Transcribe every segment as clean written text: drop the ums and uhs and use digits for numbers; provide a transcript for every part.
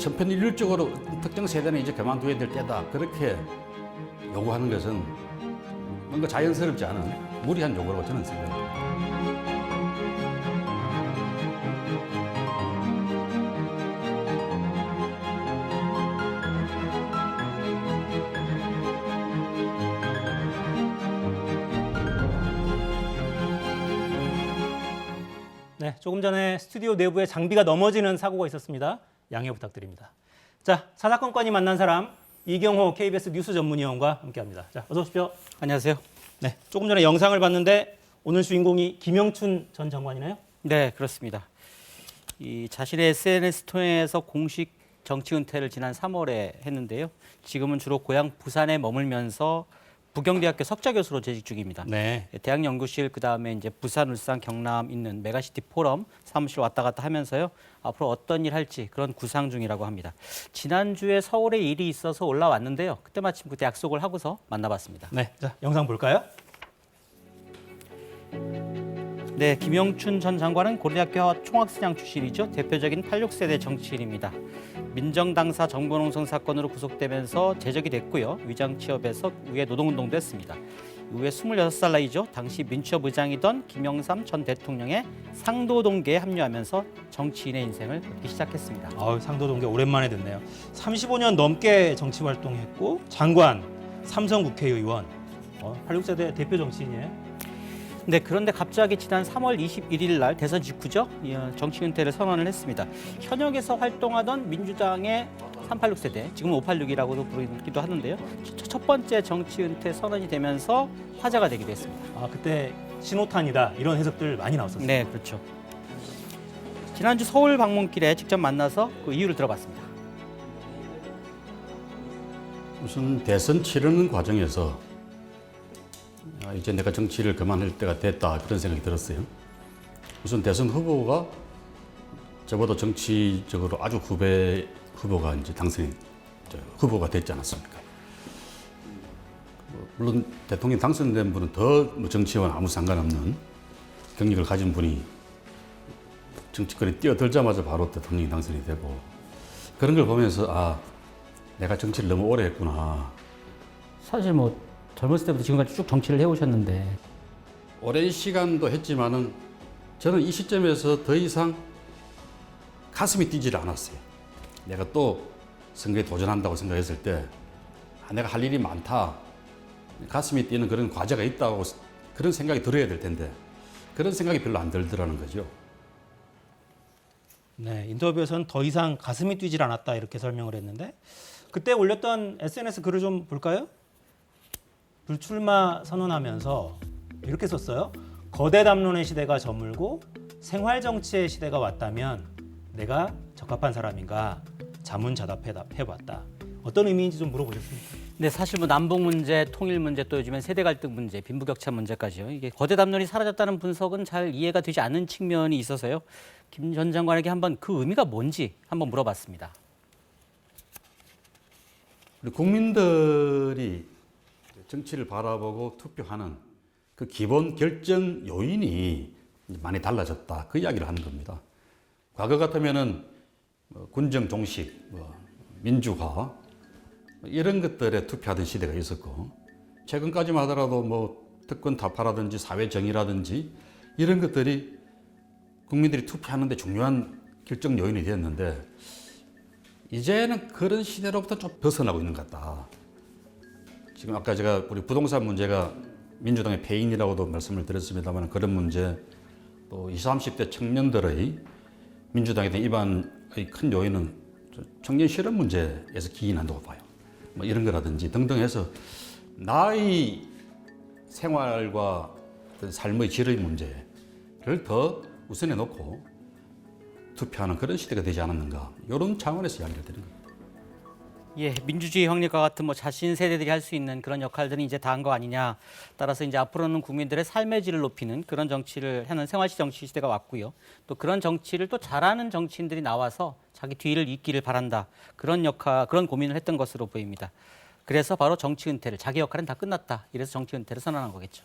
천편일률적으로 특정 세대는 이제 그만둬야 될 때다. 그렇게 요구하는 것은 뭔가 자연스럽지 않은 무리한 요구라고 저는 생각합니다. 네, 조금 전에 스튜디오 내부에 장비가 넘어지는 사고가 있었습니다. 양해 부탁드립니다. 자, 사사건건이 만난 사람 이경호 KBS 뉴스 전문위원과 함께합니다. 자, 어서 오십시오. 안녕하세요. 네, 조금 전에 영상을 봤는데 오늘 주인공이 김영춘 전 장관이네요. 네, 그렇습니다. 이 자신의 SNS 통해서 공식 정치 은퇴를 지난 3월에 했는데요. 지금은 주로 고향 부산에 머물면서 부경대학교 석좌 교수로 재직 중입니다. 네. 대학 연구실 그다음에 이제 부산, 울산, 경남 있는 메가시티 포럼 사무실 왔다 갔다 하면서요. 앞으로 어떤 일 할지 그런 구상 중이라고 합니다. 지난주에 서울에 일이 있어서 올라왔는데요. 그때 마침 그때 약속을 하고서 만나봤습니다. 네, 자, 영상 볼까요? 네, 김영춘 전 장관은 고려대학교 총학생장 출신이죠. 대표적인 86세대 정치인입니다. 민정당사 정보농성 사건으로 구속되면서 제적이 됐고요. 위장 취업에서 후에 노동운동도 했습니다. 이후에 26살 나이죠. 당시 민취업 의장이던 김영삼 전 대통령의 상도동계에 합류하면서 정치인의 인생을 걷기 시작했습니다. 상도동계 오랜만에 듣네요. 35년 넘게 정치 활동했고 장관, 삼성 국회의원, 86세대 대표 정치인이에요. 네, 그런데 갑자기 지난 3월 21일 날 대선 직후죠. 정치 은퇴를 선언을 했습니다. 현역에서 활동하던 민주당의 386세대, 지금은 586이라고도 부르기도 하는데요. 첫 번째 정치 은퇴 선언이 되면서 화제가 되기도 했습니다. 그때 신호탄이다 이런 해석들 많이 나왔었어요. 네, 그렇죠. 지난주 서울 방문길에 직접 만나서 그 이유를 들어봤습니다. 우선 대선 치르는 과정에서 이제 내가 정치를 그만할 때가 됐다 그런 생각이 들었어요. 우선 대선 후보가 저보다 정치적으로 아주 후배 후보가 이제 후보가 됐지 않았습니까? 물론 대통령 당선된 분은 더 정치와는 아무 상관없는 경력을 가진 분이 정치권에 뛰어들자마자 바로 대통령이 당선이 되고 그런 걸 보면서 내가 정치를 너무 오래 했구나. 사실 젊었을 때부터 지금까지 쭉 정치를 해오셨는데 오랜 시간도 했지만은 저는 이 시점에서 더 이상 가슴이 뛰질 않았어요. 내가 또 선거에 도전한다고 생각했을 때 내가 할 일이 많다. 가슴이 뛰는 그런 과제가 있다고 그런 생각이 들어야 될 텐데 그런 생각이 별로 안 들더라는 거죠. 네, 인터뷰에서는 더 이상 가슴이 뛰질 않았다 이렇게 설명을 했는데 그때 올렸던 SNS 글을 좀 볼까요? 불출마 선언하면서 이렇게 썼어요. 거대 담론의 시대가 저물고 생활 정치의 시대가 왔다면 내가 적합한 사람인가 자문자답해봤다. 어떤 의미인지 좀 물어보셨습니까? 네, 사실 남북 문제, 통일 문제, 또 요즘엔 세대 갈등 문제, 빈부격차 문제까지요. 이게 거대 담론이 사라졌다는 분석은 잘 이해가 되지 않는 측면이 있어서요. 김 전 장관에게 한번 그 의미가 뭔지 한번 물어봤습니다. 우리 국민들이 정치를 바라보고 투표하는 그 기본 결정 요인이 많이 달라졌다. 그 이야기를 하는 겁니다. 과거 같으면은 군정 종식, 민주화 이런 것들에 투표하던 시대가 있었고 최근까지만 하더라도 특권 타파라든지 사회 정의라든지 이런 것들이 국민들이 투표하는데 중요한 결정 요인이 되었는데 이제는 그런 시대로부터 좀 벗어나고 있는 것 같다. 지금 아까 제가 우리 부동산 문제가 민주당의 패인이라고도 말씀을 드렸습니다만 그런 문제 또 20, 30대 청년들의 민주당에 대한 이반의 큰 요인은 청년 실업 문제에서 기인한다고 봐요. 이런 거라든지 등등 해서 나의 생활과 어떤 삶의 질의 문제를 더 우선해 놓고 투표하는 그런 시대가 되지 않았는가 이런 차원에서 이야기를 드리는 겁니다. 예, 민주주의 확립과 같은 자신 세대들이 할 수 있는 그런 역할들은 이제 다 한 거 아니냐. 따라서 이제 앞으로는 국민들의 삶의 질을 높이는 그런 정치를 하는 생활시 정치 시대가 왔고요. 또 그런 정치를 또 잘하는 정치인들이 나와서 자기 뒤를 잇기를 바란다. 그런 고민을 했던 것으로 보입니다. 그래서 바로 정치 은퇴를 자기 역할은 다 끝났다. 이래서 정치 은퇴를 선언한 거겠죠.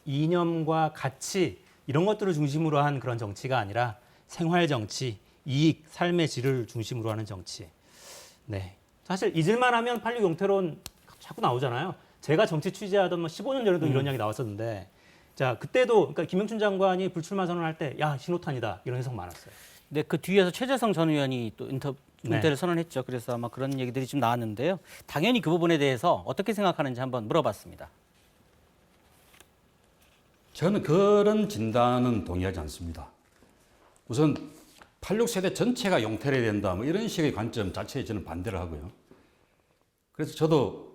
이념과 가치 이런 것들을 중심으로 한 그런 정치가 아니라 생활 정치, 이익, 삶의 질을 중심으로 하는 정치. 네. 사실 잊을만하면 86 용태론 자꾸 나오잖아요. 제가 정치 취재하던 15년 전에도 이런 이야기 나왔었는데, 자 그때도 그러니까 김영춘 장관이 불출마 선언할 때, 야 신호탄이다 이런 해석 많았어요. 네, 그 뒤에서 최재성 전 의원이 또 은퇴를 네. 선언했죠. 그래서 아마 그런 얘기들이 좀 나왔는데요. 당연히 그 부분에 대해서 어떻게 생각하는지 한번 물어봤습니다. 저는 그런 진단은 동의하지 않습니다. 우선 86세대 전체가 용태해야 된다, 뭐 이런 식의 관점 자체에 저는 반대를 하고요. 그래서 저도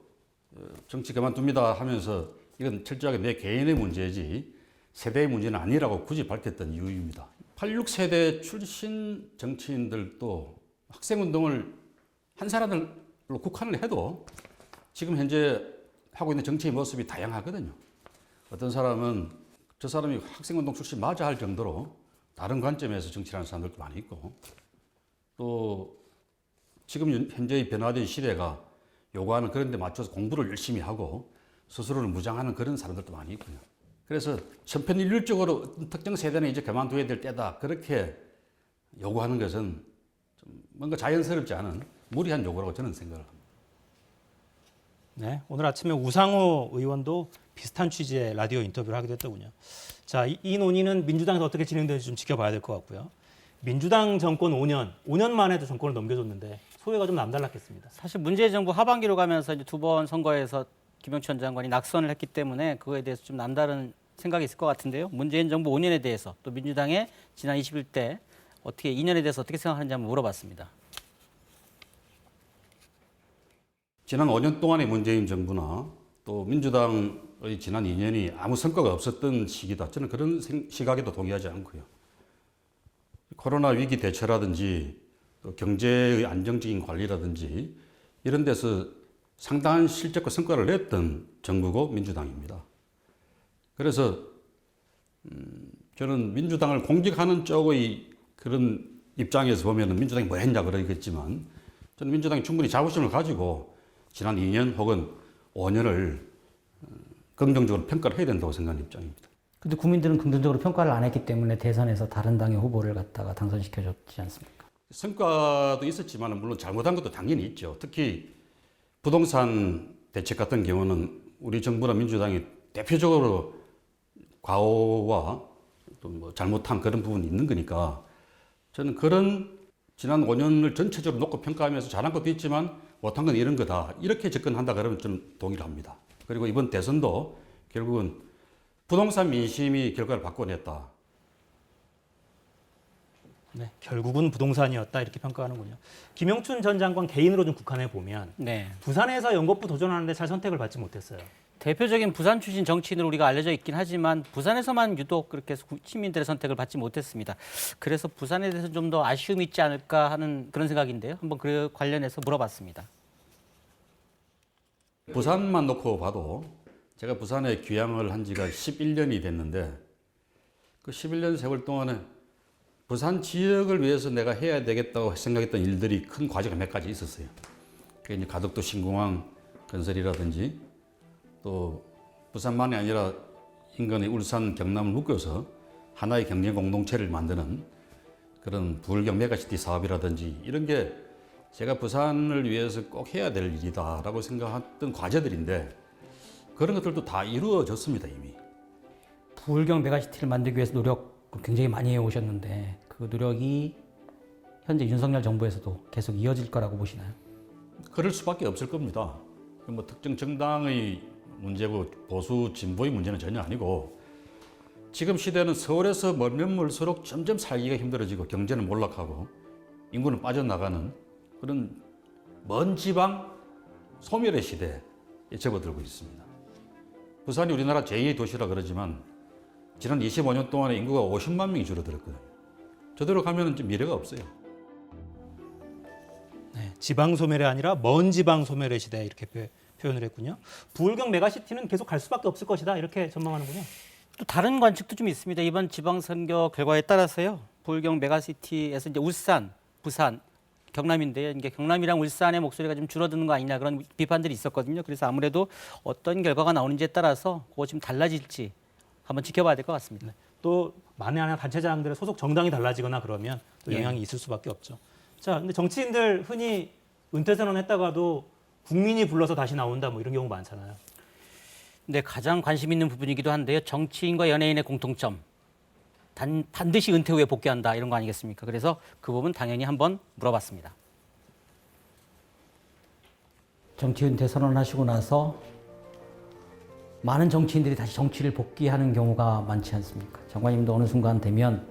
정치 그만둡니다 하면서 이건 철저하게 내 개인의 문제지 세대의 문제는 아니라고 굳이 밝혔던 이유입니다. 86세대 출신 정치인들도 학생운동을 한 사람들로 국한을 해도 지금 현재 하고 있는 정치의 모습이 다양하거든요. 어떤 사람은 저 사람이 학생운동 출신 맞아 할 정도로 다른 관점에서 정치를 하는 사람들도 많이 있고, 또 지금 현재의 변화된 시대가 요구하는 그런 데 맞춰서 공부를 열심히 하고 스스로를 무장하는 그런 사람들도 많이 있고요. 그래서 천편일률적으로 특정 세대는 이제 그만둬야 될 때다, 그렇게 요구하는 것은 좀 뭔가 자연스럽지 않은 무리한 요구라고 저는 생각을 합니다. 네, 오늘 아침에 우상호 의원도 비슷한 취지의 라디오 인터뷰를 하기도 했더군요. 자, 이 논의는 민주당에서 어떻게 진행되는지 좀 지켜봐야 될 것 같고요. 민주당 정권 5년 만에도 정권을 넘겨줬는데 소회가 좀 남달랐겠습니다. 사실 문재인 정부 하반기로 가면서 이제 두 번 선거에서 김영춘 장관이 낙선을 했기 때문에 그거에 대해서 좀 남다른 생각이 있을 것 같은데요. 문재인 정부 5년에 대해서 또 민주당의 지난 21대 어떻게 2년에 대해서 어떻게 생각하는지 한번 물어봤습니다. 지난 5년 동안의 문재인 정부나 또 민주당의 지난 2년이 아무 성과가 없었던 시기다, 저는 그런 시각에도 동의하지 않고요. 코로나 위기 대처라든지 또 경제의 안정적인 관리라든지 이런 데서 상당한 실적과 성과를 냈던 정부고 민주당입니다. 그래서 저는 민주당을 공격하는 쪽의 그런 입장에서 보면 민주당이 뭐 했냐 그러겠지만, 저는 민주당이 충분히 자부심을 가지고 지난 2년 혹은 5년을 긍정적으로 평가를 해야 된다고 생각하는 입장입니다. 근데 국민들은 긍정적으로 평가를 안 했기 때문에 대선에서 다른 당의 후보를 갖다가 당선시켜줬지 않습니까? 성과도 있었지만 물론 잘못한 것도 당연히 있죠. 특히 부동산 대책 같은 경우는 우리 정부나 민주당이 대표적으로 과오와 또 뭐 잘못한 그런 부분이 있는 거니까, 저는 그런 지난 5년을 전체적으로 놓고 평가하면서 잘한 것도 있지만 못한 건 이런 거다, 이렇게 접근한다 그러면 좀 동의를 합니다. 그리고 이번 대선도 결국은 부동산 민심이 결과를 바꿔냈다. 네, 결국은 부동산이었다 이렇게 평가하는군요. 김영춘 전 장관 개인으로 좀 국한해 보면 네. 부산에서 연거푸 도전하는데 잘 선택을 받지 못했어요. 대표적인 부산 출신 정치인으로 우리가 알려져 있긴 하지만 부산에서만 유독 그렇게 해서 시민들의 선택을 받지 못했습니다. 그래서 부산에 대해서 좀 더 아쉬움이 있지 않을까 하는 그런 생각인데요. 한번 그 관련해서 물어봤습니다. 부산만 놓고 봐도 제가 부산에 귀향을 한 지가 11년이 됐는데, 그 11년 세월 동안에 부산 지역을 위해서 내가 해야 되겠다고 생각했던 일들이 큰 과제가 몇 가지 있었어요. 그게 이제 가덕도 신공항 건설이라든지, 또 부산만이 아니라 인근의 울산, 경남을 묶어서 하나의 경제 공동체를 만드는 그런 부울경 메가시티 사업이라든지, 이런 게 제가 부산을 위해서 꼭 해야 될 일이다라고 생각했던 과제들인데, 그런 것들도 다 이루어졌습니다, 이미. 부울경 메가시티를 만들기 위해서 노력 굉장히 많이 해오셨는데 그 노력이 현재 윤석열 정부에서도 계속 이어질 거라고 보시나요? 그럴 수밖에 없을 겁니다. 뭐 특정 정당의 문제고 보수 진보의 문제는 전혀 아니고, 지금 시대는 서울에서 멀면 멀수록 점점 살기가 힘들어지고 경제는 몰락하고 인구는 빠져나가는 그런 먼 지방 소멸의 시대에 접어들고 있습니다. 부산이 우리나라 제2의 도시라 그러지만 지난 25년 동안에 인구가 50만 명이 줄어들었거든요. 저대로 가면 좀 미래가 없어요. 네, 지방 소멸이 아니라 먼 지방 소멸의 시대 이렇게 표현을 했군요. 부울경 메가시티는 계속 갈 수밖에 없을 것이다 이렇게 전망하는군요. 또 다른 관측도 좀 있습니다. 이번 지방선거 결과에 따라서요. 부울경 메가시티에서 이제 울산, 부산, 경남인데요. 이게 경남이랑 울산의 목소리가 좀 줄어드는 거 아니냐 그런 비판들이 있었거든요. 그래서 아무래도 어떤 결과가 나오는지에 따라서 그거 좀 달라질지 한번 지켜봐야 될 것 같습니다. 또 만에 하나 단체장들의 소속 정당이 달라지거나 그러면 또 예. 영향이 있을 수밖에 없죠. 자, 근데 정치인들 흔히 은퇴 선언했다가도 국민이 불러서 다시 나온다 뭐 이런 경우 많잖아요. 근데 가장 관심 있는 부분이기도 한데요. 정치인과 연예인의 공통점. 반드시 은퇴 후에 복귀한다 이런 거 아니겠습니까? 그래서 그 부분 당연히 한번 물어봤습니다. 정치 은퇴 선언하시고 나서 많은 정치인들이 다시 정치를 복귀하는 경우가 많지 않습니까? 장관님도 어느 순간 되면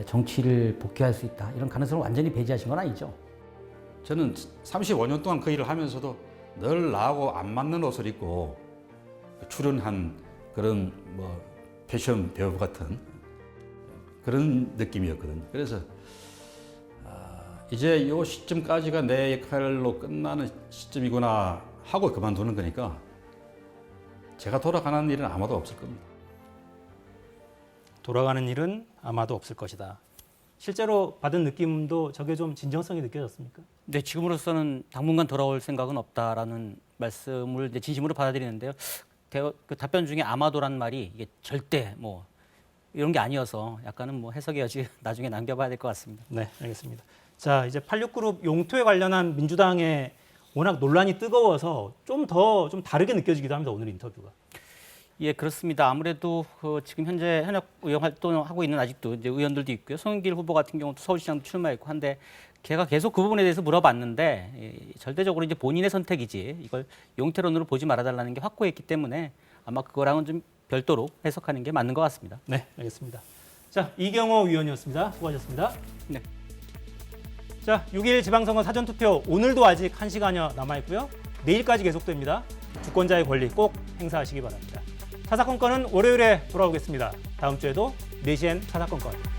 정치를 복귀할 수 있다. 이런 가능성을 완전히 배제하신 건 아니죠? 저는 35년 동안 그 일을 하면서도 늘 나하고 안 맞는 옷을 입고 출연한 그런 뭐 패션 배우 같은 그런 느낌이었거든요. 그래서 이제 이 시점까지가 내 역할로 끝나는 시점이구나 하고 그만두는 거니까 제가 돌아가는 일은 아마도 없을 겁니다. 돌아가는 일은 아마도 없을 것이다. 실제로 받은 느낌도 저게 좀 진정성이 느껴졌습니까? 네, 지금으로서는 당분간 돌아올 생각은 없다라는 말씀을 이제 진심으로 받아들이는데요. 그 답변 중에 아마도란 말이 이게 절대 뭐 이런 게 아니어서 약간은 뭐 해석의 여지 나중에 남겨봐야 될 것 같습니다. 네, 알겠습니다. 자, 이제 86그룹 용토에 관련한 민주당의 워낙 논란이 뜨거워서 좀 다르게 느껴지기도 합니다. 오늘 인터뷰가. 예, 그렇습니다. 아무래도 지금 현역 의원 활동하고 있는 아직도 이제 의원들도 있고요. 송영길 후보 같은 경우도 서울시장도 출마했고 한데 걔가 계속 그 부분에 대해서 물어봤는데 절대적으로 이제 본인의 선택이지 이걸 용태론으로 보지 말아달라는 게 확고했기 때문에 아마 그거랑은 좀 별도로 해석하는 게 맞는 것 같습니다. 네, 알겠습니다. 자, 이경호 위원이었습니다. 수고하셨습니다. 네. 자, 6일 지방선거 사전투표 오늘도 아직 1시간여 남아있고요. 내일까지 계속됩니다. 주권자의 권리 꼭 행사하시기 바랍니다. 사사건건은 월요일에 돌아오겠습니다. 다음 주에도 4시엔 사사건건.